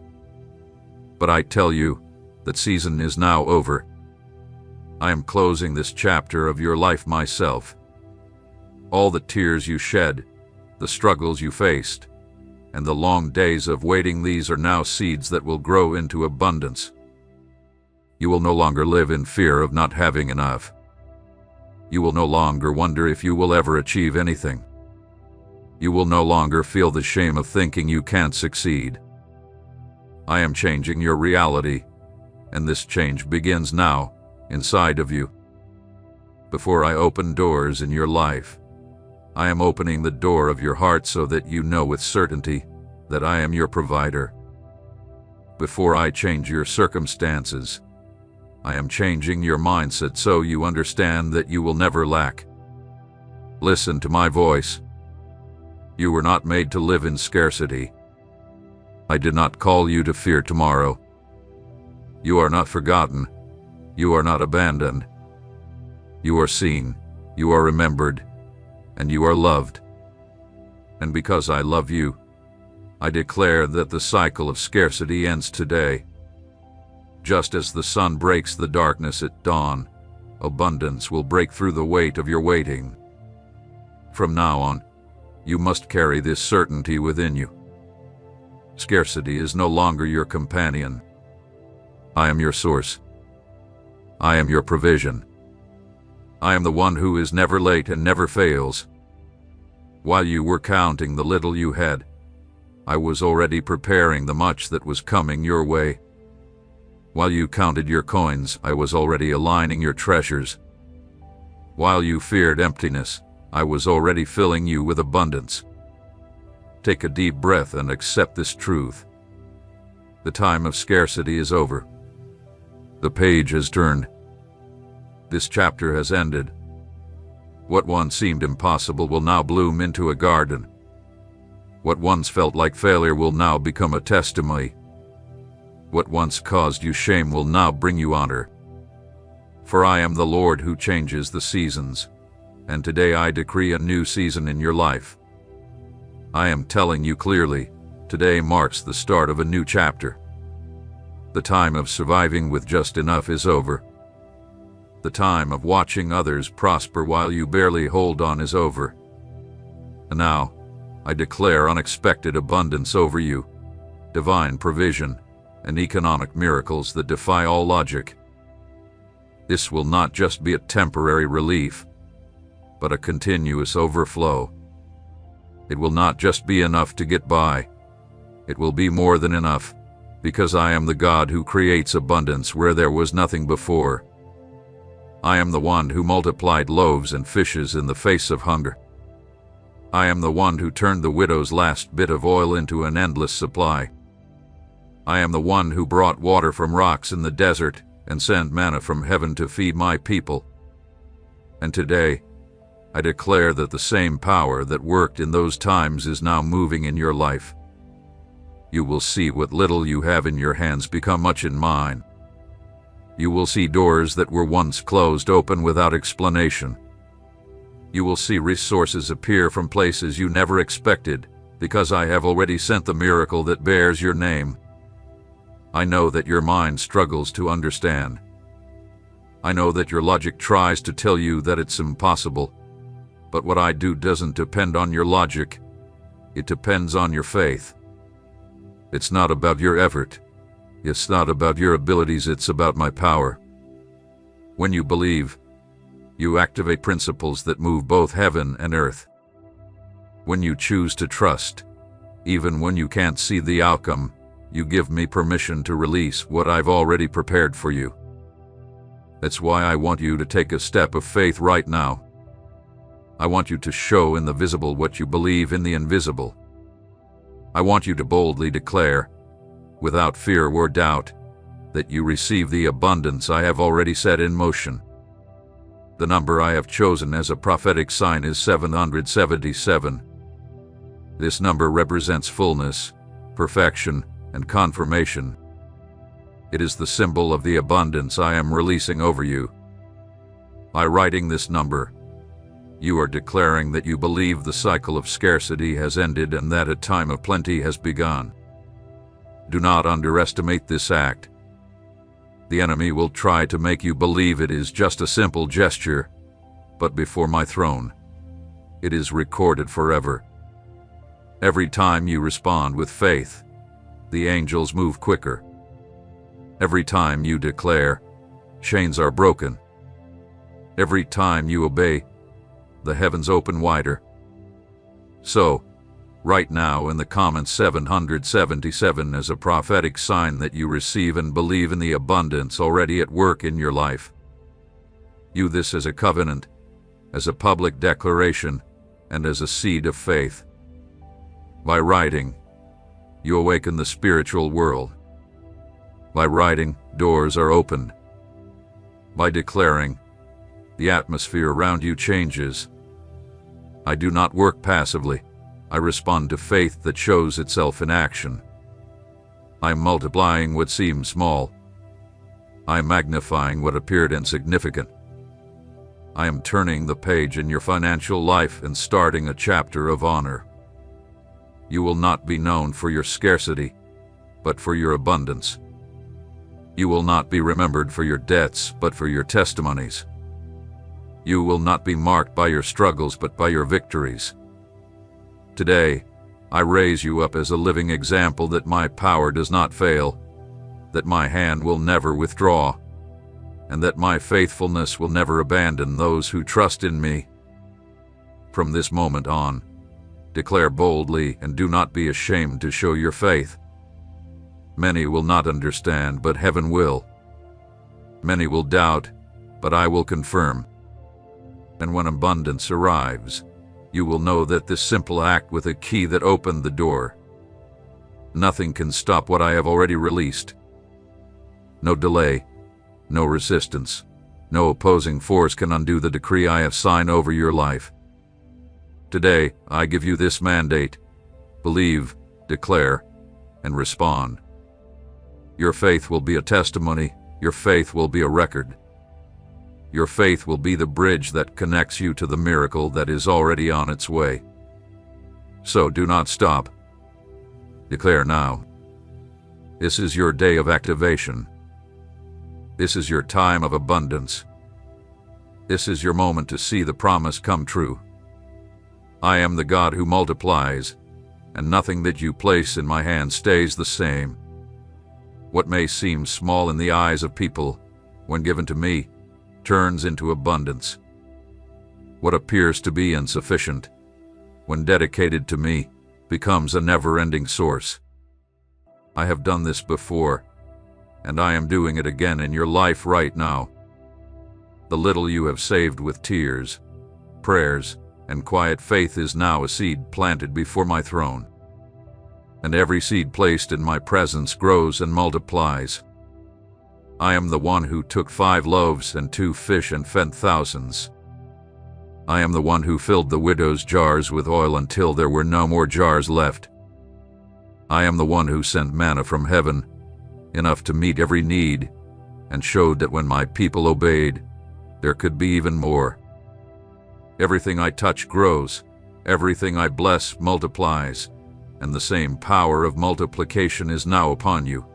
But I tell you, that season is now over. I am closing this chapter of your life myself. All the tears you shed, the struggles you faced, and the long days of waiting, these are now seeds that will grow into abundance. You will no longer live in fear of not having enough. You will no longer wonder if you will ever achieve anything. You will no longer feel the shame of thinking you can't succeed. I am changing your reality, and this change begins now, inside of you. Before I open doors in your life, I am opening the door of your heart so that you know with certainty that I am your provider. Before I change your circumstances, I am changing your mindset so you understand that you will never lack. Listen to my voice. You were not made to live in scarcity. I did not call you to fear tomorrow. You are not forgotten. You are not abandoned. You are seen, you are remembered, and you are loved. And because I love you, I declare that the cycle of scarcity ends today. Just as the sun breaks the darkness at dawn, abundance will break through the weight of your waiting. From now on, you must carry this certainty within you. Scarcity is no longer your companion. I am your source. I am your provision. I am the one who is never late and never fails. While you were counting the little you had, I was already preparing the much that was coming your way. While you counted your coins, I was already aligning your treasures. While you feared emptiness, I was already filling you with abundance. Take a deep breath and accept this truth. The time of scarcity is over. The page has turned. This chapter has ended. What once seemed impossible will now bloom into a garden. What once felt like failure will now become a testimony. What once caused you shame will now bring you honor. For I am the Lord who changes the seasons, and today I decree a new season in your life. I am telling you clearly, today marks the start of a new chapter. The time of surviving with just enough is over. The time of watching others prosper while you barely hold on is over. And now, I declare unexpected abundance over you, divine provision, and economic miracles that defy all logic. This will not just be a temporary relief, but a continuous overflow. It will not just be enough to get by. It will be more than enough, because I am the God who creates abundance where there was nothing before. I am the one who multiplied loaves and fishes in the face of hunger. I am the one who turned the widow's last bit of oil into an endless supply. I am the one who brought water from rocks in the desert and sent manna from heaven to feed my people. And today, I declare that the same power that worked in those times is now moving in your life. You will see what little you have in your hands become much in mine. You will see doors that were once closed open without explanation. You will see resources appear from places you never expected, because I have already sent the miracle that bears your name. I know that your mind struggles to understand. I know that your logic tries to tell you that it's impossible, but what I do doesn't depend on your logic. It depends on your faith. It's not about your effort. It's not about your abilities. It's about my power. When you believe, you activate principles that move both heaven and earth. When you choose to trust, even when you can't see the outcome, you give me permission to release what I've already prepared for you. That's why I want you to take a step of faith right now. I want you to show in the visible what you believe in the invisible. I want you to boldly declare, without fear or doubt, that you receive the abundance I have already set in motion. The number I have chosen as a prophetic sign is 777. This number represents fullness, perfection, and confirmation. It is the symbol of the abundance I am releasing over you. By writing this number, you are declaring that you believe the cycle of scarcity has ended and that a time of plenty has begun. Do not underestimate this act. The enemy will try to make you believe it is just a simple gesture, but before my throne, it is recorded forever. Every time you respond with faith, the angels move quicker. Every time you declare, chains are broken. Every time you obey, the heavens open wider. So, right now in the comments 777 as a prophetic sign that you receive and believe in the abundance already at work in your life. Use this as a covenant, as a public declaration, and as a seed of faith. By writing, you awaken the spiritual world. By writing, doors are opened. By declaring, the atmosphere around you changes. I do not work passively. I respond to faith that shows itself in action. I am multiplying what seems small. I am magnifying what appeared insignificant. I am turning the page in your financial life and starting a chapter of honor. You will not be known for your scarcity, but for your abundance. You will not be remembered for your debts, but for your testimonies. You will not be marked by your struggles, but by your victories. Today, I raise you up as a living example that my power does not fail, that my hand will never withdraw, and that my faithfulness will never abandon those who trust in me. From this moment on, declare boldly and do not be ashamed to show your faith. Many will not understand, but heaven will. Many will doubt, but I will confirm. And when abundance arrives, you will know that this simple act with a key that opened the door. Nothing can stop what I have already released. No delay, no resistance, no opposing force can undo the decree I have signed over your life. Today, I give you this mandate: believe, declare, and respond. Your faith will be a testimony. Your faith will be a record. Your faith will be the bridge that connects you to the miracle that is already on its way. So do not stop. Declare now. This is your day of activation. This is your time of abundance. This is your moment to see the promise come true. I am the God who multiplies, and nothing that you place in my hand stays the same. What may seem small in the eyes of people, when given to me, turns into abundance. What appears to be insufficient, when dedicated to me, becomes a never-ending source. I have done this before, and I am doing it again in your life right now. The little you have saved with tears, prayers, and quiet faith is now a seed planted before my throne. And every seed placed in my presence grows and multiplies. I am the one who took 5 loaves and 2 fish and fed thousands. I am the one who filled the widow's jars with oil until there were no more jars left. I am the one who sent manna from heaven, enough to meet every need, and showed that when my people obeyed, there could be even more. Everything I touch grows, everything I bless multiplies, and the same power of multiplication is now upon you.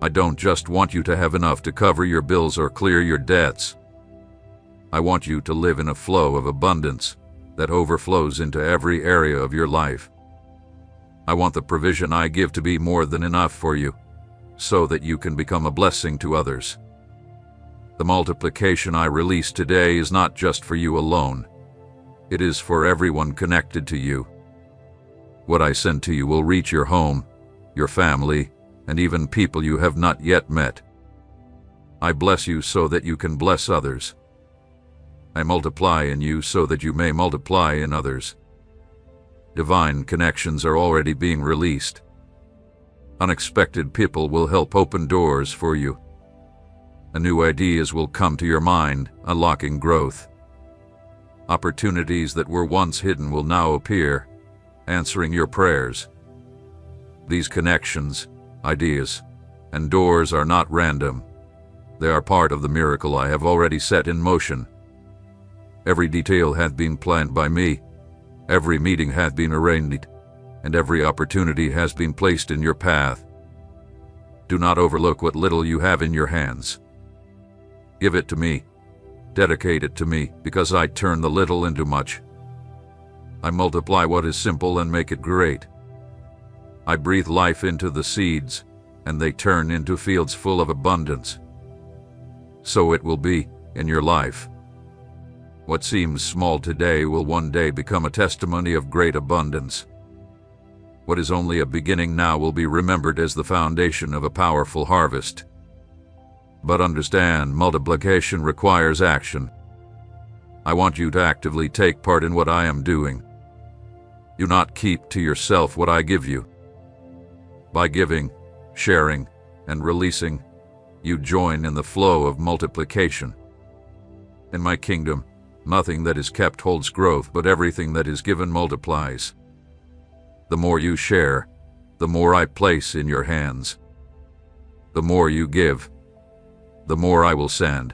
I don't just want you to have enough to cover your bills or clear your debts. I want you to live in a flow of abundance that overflows into every area of your life. I want the provision I give to be more than enough for you, so that you can become a blessing to others. The multiplication I release today is not just for you alone. It is for everyone connected to you. What I send to you will reach your home, your family, and even people you have not yet met. I bless you so that you can bless others. I multiply in you so that you may multiply in others. Divine connections are already being released. Unexpected people will help open doors for you. New ideas will come to your mind, unlocking growth. Opportunities that were once hidden will now appear, answering your prayers. These connections, ideas, and doors are not random. They are part of the miracle I have already set in motion. Every detail hath been planned by me, every meeting hath been arranged, and every opportunity has been placed in your path. Do not overlook what little you have in your hands. Give it to me, dedicate it to me, because I turn the little into much. I multiply what is simple and make it great. I breathe life into the seeds, and they turn into fields full of abundance. So it will be in your life. What seems small today will one day become a testimony of great abundance. What is only a beginning now will be remembered as the foundation of a powerful harvest. But understand, multiplication requires action. I want you to actively take part in what I am doing. Do not keep to yourself what I give you. By giving, sharing, and releasing, you join in the flow of multiplication. In my kingdom, nothing that is kept holds growth, but everything that is given multiplies. The more you share, the more I place in your hands. The more you give, the more I will send.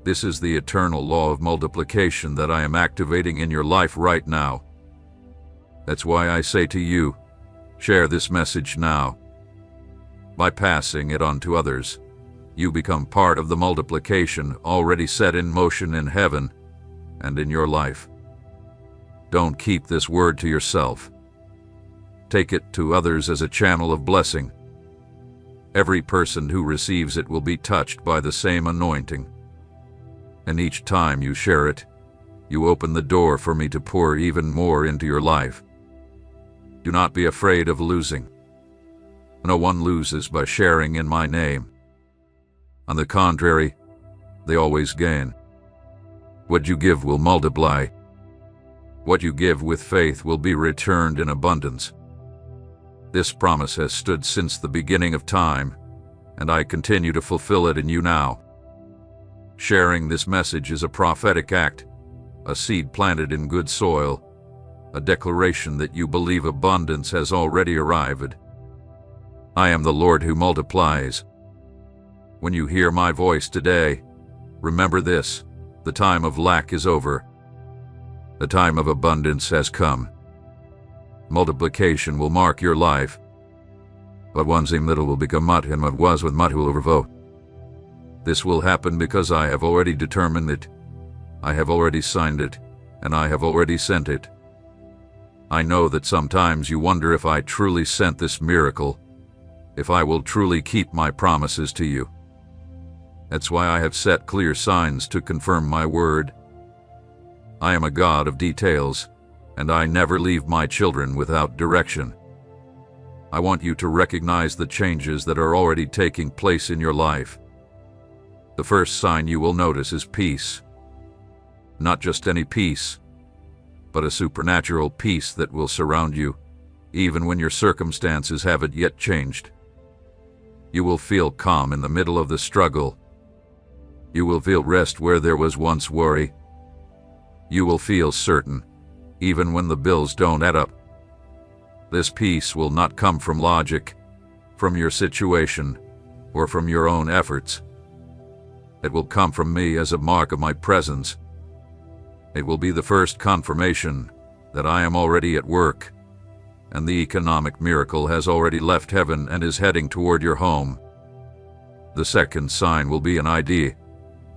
This is the eternal law of multiplication that I am activating in your life right now. That's why I say to you, share this message now. By passing it on to others, you become part of the multiplication already set in motion in heaven and in your life. Don't keep this word to yourself. Take it to others as a channel of blessing. Every person who receives it will be touched by the same anointing. And each time you share it, you open the door for me to pour even more into your life. Do not be afraid of losing. No one loses by sharing in my name. On the contrary, they always gain. What you give will multiply. What you give with faith will be returned in abundance. This promise has stood since the beginning of time, and I continue to fulfill it in you now. Sharing this message is a prophetic act, a seed planted in good soil, a declaration that you believe abundance has already arrived. I am the Lord who multiplies. When you hear my voice today, remember this: the time of lack is over. The time of abundance has come. Multiplication will mark your life. What one seemed little will become much, and what was with much will overflow. This will happen because I have already determined it. I have already signed it, and I have already sent it. I know that sometimes you wonder if I truly sent this miracle, if I will truly keep my promises to you. That's why I have set clear signs to confirm my word. I am a God of details, and I never leave my children without direction. I want you to recognize the changes that are already taking place in your life. The first sign you will notice is peace. Not just any peace, but a supernatural peace that will surround you, even when your circumstances haven't yet changed. You will feel calm in the middle of the struggle. You will feel rest where there was once worry. You will feel certain, even when the bills don't add up. This peace will not come from logic, from your situation, or from your own efforts. It will come from me as a mark of my presence. It will be the first confirmation that I am already at work, and the economic miracle has already left heaven and is heading toward your home. The second sign will be an idea,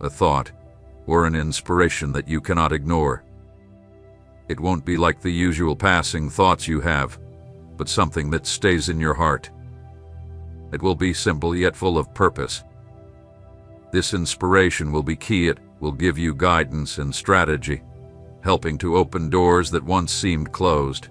a thought, or an inspiration that you cannot ignore. It won't be like the usual passing thoughts you have, but something that stays in your heart. It will be simple yet full of purpose. This inspiration will be key. It will give you guidance and strategy, helping to open doors that once seemed closed.